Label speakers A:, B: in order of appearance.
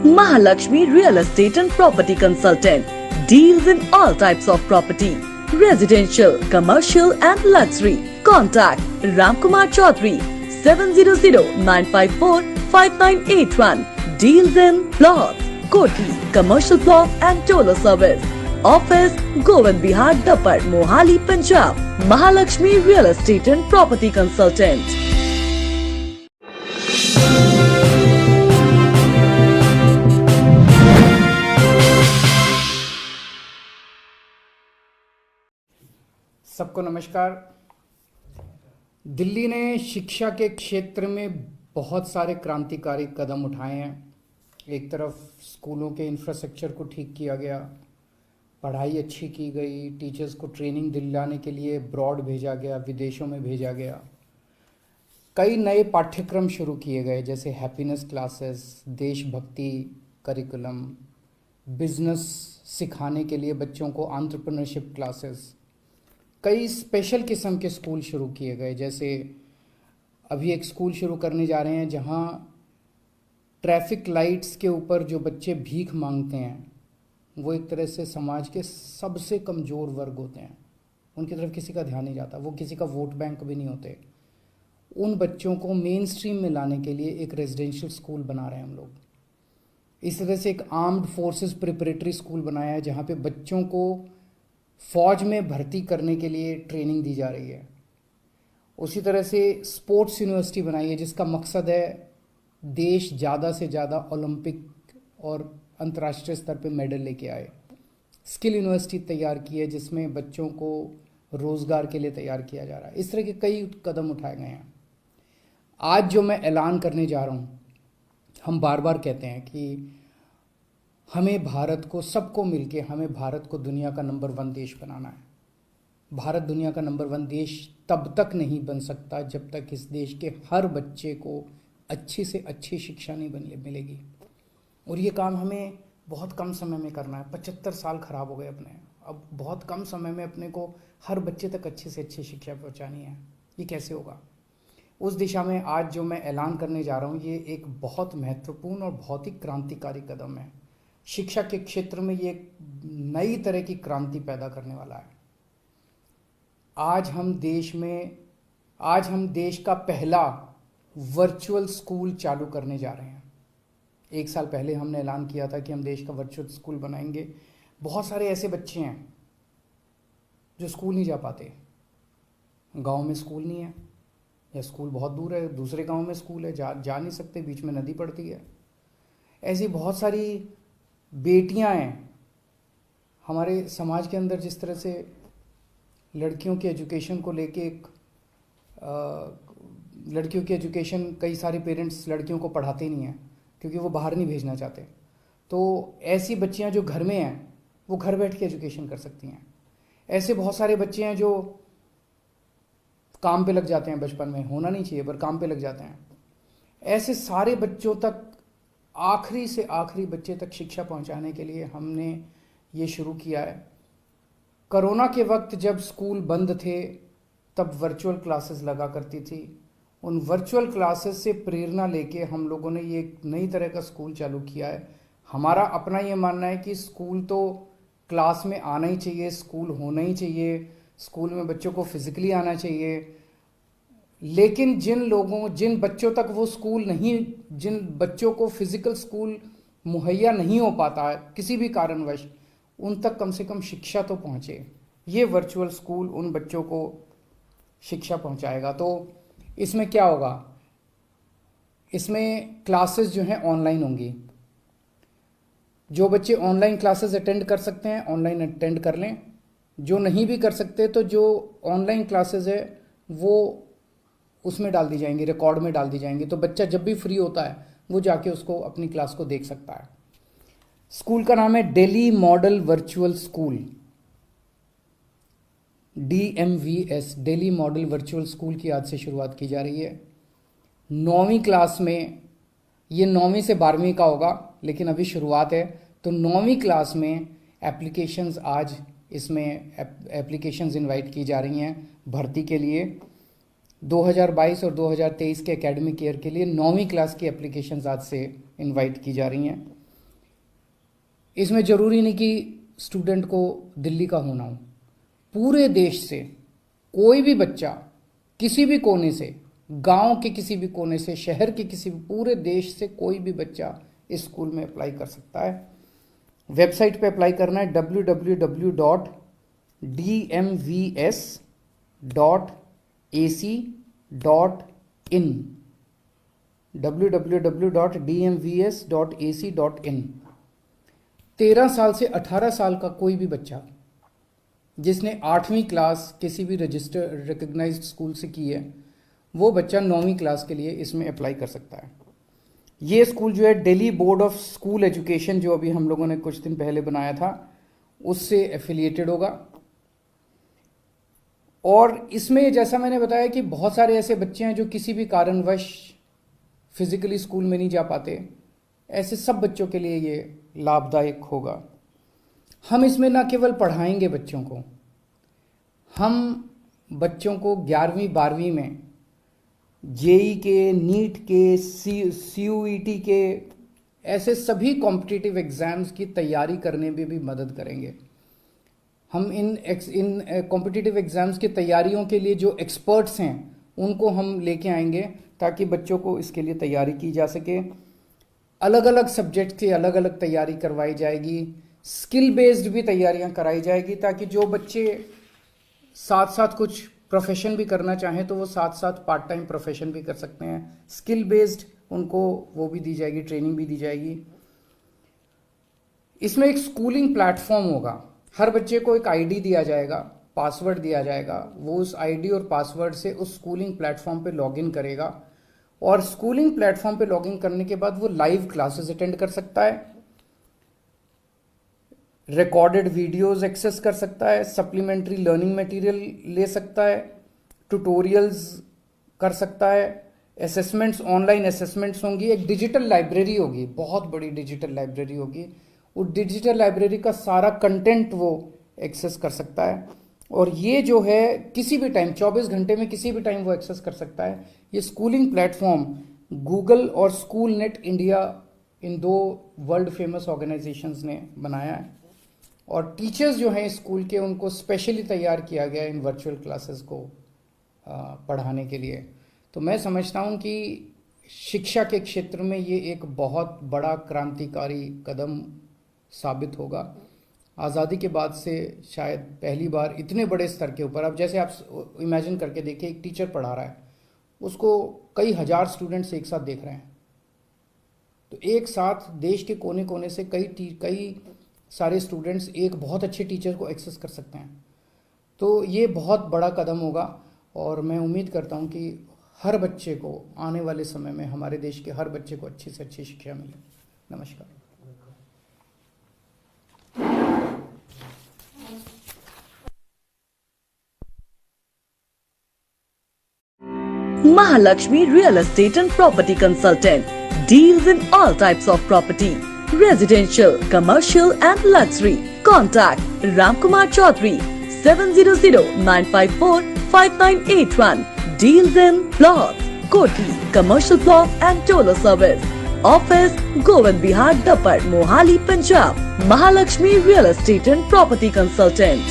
A: Mahalakshmi Real Estate and Property Consultant deals in all types of property, residential, commercial and luxury. Contact Ramkumar Chaudhary 700-954-5981. Deals in plots, koti, commercial plot and toller service. Office Govind Bihar Dapar, Mohali, Punjab. Mahalakshmi Real Estate and Property Consultant.
B: सबको नमस्कार। दिल्ली ने शिक्षा के क्षेत्र में बहुत सारे क्रांतिकारी कदम उठाए हैं। एक तरफ स्कूलों के इंफ्रास्ट्रक्चर को ठीक किया गया, पढ़ाई अच्छी की गई, टीचर्स को ट्रेनिंग दिलाने के लिए ब्रॉड भेजा गया, विदेशों में भेजा गया। कई नए पाठ्यक्रम शुरू किए गए जैसे हैप्पीनेस क्लासेस, देशभक्ति करिकुलम, बिजनेस सिखाने के लिए बच्चों को एंटरप्रेन्योरशिप क्लासेस। कई स्पेशल किस्म के स्कूल शुरू किए गए, जैसे अभी एक स्कूल शुरू करने जा रहे हैं जहां ट्रैफिक लाइट्स के ऊपर जो बच्चे भीख मांगते हैं वो एक तरह से समाज के सबसे कमज़ोर वर्ग होते हैं, उनकी तरफ किसी का ध्यान नहीं जाता, वो किसी का वोट बैंक भी नहीं होते। उन बच्चों को मेन स्ट्रीम में लाने के लिए एक रेजिडेंशियल स्कूल बना रहे हैं हम लोग। इस तरह से एक आर्म्ड फोर्सेस प्रिपरेटरी स्कूल बनाया है जहाँ पे बच्चों को फ़ौज में भर्ती करने के लिए ट्रेनिंग दी जा रही है। उसी तरह से स्पोर्ट्स यूनिवर्सिटी बनाई है जिसका मकसद है देश ज़्यादा से ज़्यादा ओलंपिक और अंतर्राष्ट्रीय स्तर पे मेडल लेके आए। स्किल यूनिवर्सिटी तैयार की है जिसमें बच्चों को रोज़गार के लिए तैयार किया जा रहा है। इस तरह के कई कदम उठाए गए हैं। आज जो मैं ऐलान करने जा रहा हूँ, हम बार बार कहते हैं कि हमें भारत को, सबको मिलके हमें भारत को दुनिया का नंबर 1 देश बनाना है। भारत दुनिया का नंबर 1 देश तब तक नहीं बन सकता जब तक इस देश के हर बच्चे को अच्छी से अच्छी शिक्षा नहीं मिलेगी। और ये काम हमें बहुत कम समय में करना है। 75 साल खराब हो गए अपने, अब बहुत कम समय में अपने को हर बच्चे तक अच्छी से अच्छी शिक्षा पहुंचानी है। ये कैसे होगा? उस दिशा में आज जो मैं ऐलान करने जा रहा हूँ ये एक बहुत महत्वपूर्ण और बहुत ही क्रांतिकारी कदम है। शिक्षा के क्षेत्र में ये एक नई तरह की क्रांति पैदा करने वाला है। आज हम देश का पहला वर्चुअल स्कूल चालू करने जा रहे हैं। 1 साल पहले हमने ऐलान किया था कि हम देश का वर्चुअल स्कूल बनाएंगे। बहुत सारे ऐसे बच्चे हैं जो स्कूल नहीं जा पाते, गांव में स्कूल नहीं है या स्कूल बहुत दूर है, दूसरे गांव में स्कूल है, जा नहीं सकते, बीच में नदी पड़ती है। ऐसी बहुत सारी बेटियां हैं हमारे समाज के अंदर। जिस तरह से लड़कियों की एजुकेशन को लेके लड़कियों की एजुकेशन, कई सारे पेरेंट्स लड़कियों को पढ़ाते नहीं हैं क्योंकि वो बाहर नहीं भेजना चाहते। तो ऐसी बच्चियां जो घर में हैं वो घर बैठ के एजुकेशन कर सकती हैं। ऐसे बहुत सारे बच्चे हैं जो काम पे लग जाते हैं, बचपन में होना नहीं चाहिए पर काम पे लग जाते हैं। ऐसे सारे बच्चों तक, आखिरी से आखिरी बच्चे तक शिक्षा पहुंचाने के लिए हमने ये शुरू किया है। कोरोना के वक्त जब स्कूल बंद थे तब वर्चुअल क्लासेस लगा करती थी। उन वर्चुअल क्लासेस से प्रेरणा लेके हम लोगों ने ये एक नई तरह का स्कूल चालू किया है। हमारा अपना ये मानना है कि स्कूल तो क्लास में आना ही चाहिए, स्कूल होना ही चाहिए, स्कूल में बच्चों को फिजिकली आना चाहिए। लेकिन जिन बच्चों तक वो स्कूल नहीं, जिन बच्चों को फिजिकल स्कूल मुहैया नहीं हो पाता है किसी भी कारणवश, उन तक कम से कम शिक्षा तो पहुंचे। ये वर्चुअल स्कूल उन बच्चों को शिक्षा पहुंचाएगा। तो इसमें क्या होगा? इसमें क्लासेस जो हैं ऑनलाइन होंगी। जो बच्चे ऑनलाइन क्लासेस अटेंड कर सकते हैं ऑनलाइन अटेंड कर लें। जो नहीं भी कर सकते तो जो ऑनलाइन क्लासेस है वो उसमें डाल दी जाएंगी, रिकॉर्ड में डाल दी जाएंगी। तो बच्चा जब भी फ्री होता है वो जाके उसको अपनी क्लास को देख सकता है। स्कूल का नाम है Delhi model virtual school, DMVS, Delhi model virtual school की आज से शुरुआत की जा रही है। 9वीं क्लास में, ये 9वीं से 12वीं का होगा लेकिन अभी शुरुआत है। तो 9वीं क्लास में एप्लीकेशंस, आज इसमें एप्लीकेशंस इनवाइट की जा रही हैं भर्ती के लिए। 2022 और 2023 के एकेडमिक ईयर के लिए 9वीं क्लास की एप्लीकेशंस आज से इनवाइट की जा रही हैं। इसमें ज़रूरी नहीं कि स्टूडेंट को दिल्ली का होना हो, पूरे देश से कोई भी बच्चा किसी भी कोने से, गांव के किसी भी कोने से, शहर के किसी भी, पूरे देश से कोई भी बच्चा इस स्कूल में अप्लाई कर सकता है। वेबसाइट पे अप्लाई करना है www.dmvs.ac.in www.dmvs.ac.in। 13 साल से 18 साल का कोई भी बच्चा जिसने 8वीं क्लास किसी भी रजिस्टर रिकग्नाइज्ड स्कूल से की है, वो बच्चा 9वीं क्लास के लिए इसमें अप्लाई कर सकता है। ये स्कूल जो है Delhi board of school education, जो अभी हम लोगों ने कुछ दिन पहले बनाया था, उससे एफिलिएटेड होगा। और इसमें जैसा मैंने बताया कि बहुत सारे ऐसे बच्चे हैं जो किसी भी कारणवश फिजिकली स्कूल में नहीं जा पाते, ऐसे सब बच्चों के लिए ये लाभदायक होगा। हम इसमें न केवल पढ़ाएंगे बच्चों को, हम बच्चों को 11वीं 12वीं में जेई के, नीट के, सीयूईटी के, ऐसे सभी कॉम्पिटिटिव एग्जाम्स की तैयारी करने में भी मदद करेंगे। हम इन कॉम्पिटिटिव एग्जाम्स की तैयारियों के लिए जो एक्सपर्ट्स हैं उनको हम लेके आएंगे ताकि बच्चों को इसके लिए तैयारी की जा सके। अलग अलग सब्जेक्ट की अलग अलग तैयारी करवाई जाएगी, स्किल बेस्ड भी तैयारियां कराई जाएगी, ताकि जो बच्चे साथ साथ कुछ प्रोफेशन भी करना चाहें तो वो साथ साथ पार्ट टाइम प्रोफेशन भी कर सकते हैं। स्किल बेस्ड उनको वो भी दी जाएगी, ट्रेनिंग भी दी जाएगी। इसमें एक स्कूलिंग प्लेटफॉर्म होगा, हर बच्चे को एक आईडी दिया जाएगा, पासवर्ड दिया जाएगा, वो उस आईडी और पासवर्ड से उस स्कूलिंग प्लेटफॉर्म पे लॉगिन करेगा और स्कूलिंग प्लेटफॉर्म पे लॉगिन करने के बाद वो लाइव क्लासेस अटेंड कर सकता है, रिकॉर्डेड वीडियोस एक्सेस कर सकता है, सप्लीमेंट्री लर्निंग मटेरियल ले सकता है, ट्यूटोरियल्स कर सकता है, असेसमेंट्स, ऑनलाइन असेसमेंट्स होंगी, एक डिजिटल लाइब्रेरी होगी, बहुत बड़ी डिजिटल लाइब्रेरी होगी। उस डिजिटल लाइब्रेरी का सारा कंटेंट वो एक्सेस कर सकता है और ये जो है किसी भी टाइम 24 घंटे में किसी भी टाइम वो एक्सेस कर सकता है। ये स्कूलिंग प्लेटफॉर्म गूगल और स्कूल नेट इंडिया, इन 2 वर्ल्ड फेमस ऑर्गेनाइजेशंस ने बनाया है और टीचर्स जो हैं स्कूल के, उनको स्पेशली तैयार किया गया इन वर्चुअल क्लासेस को पढ़ाने के लिए। तो मैं समझता हूँ कि शिक्षा के क्षेत्र में ये एक बहुत बड़ा क्रांतिकारी कदम साबित होगा। आज़ादी के बाद से शायद पहली बार इतने बड़े स्तर के ऊपर, अब जैसे आप इमेजिन करके देखिए, एक टीचर पढ़ा रहा है, उसको कई हजार स्टूडेंट्स एक साथ देख रहे हैं, तो एक साथ देश के कोने कोने से कई सारे स्टूडेंट्स एक बहुत अच्छे टीचर को एक्सेस कर सकते हैं। तो ये बहुत बड़ा कदम होगा और मैं उम्मीद करता हूँ कि हर बच्चे को आने वाले समय में, हमारे देश के हर बच्चे को अच्छी से अच्छी शिक्षा मिले। नमस्कार।
A: Mahalakshmi Real Estate and Property Consultant deals in all types of property, residential, commercial and luxury. Contact Ramkumar Chaudhary 700-954-5981. Deals in plots, koti, commercial plot and toller service. Office Govind Bihar Dapad, Mohali, Punjab. Mahalakshmi Real Estate and Property Consultant.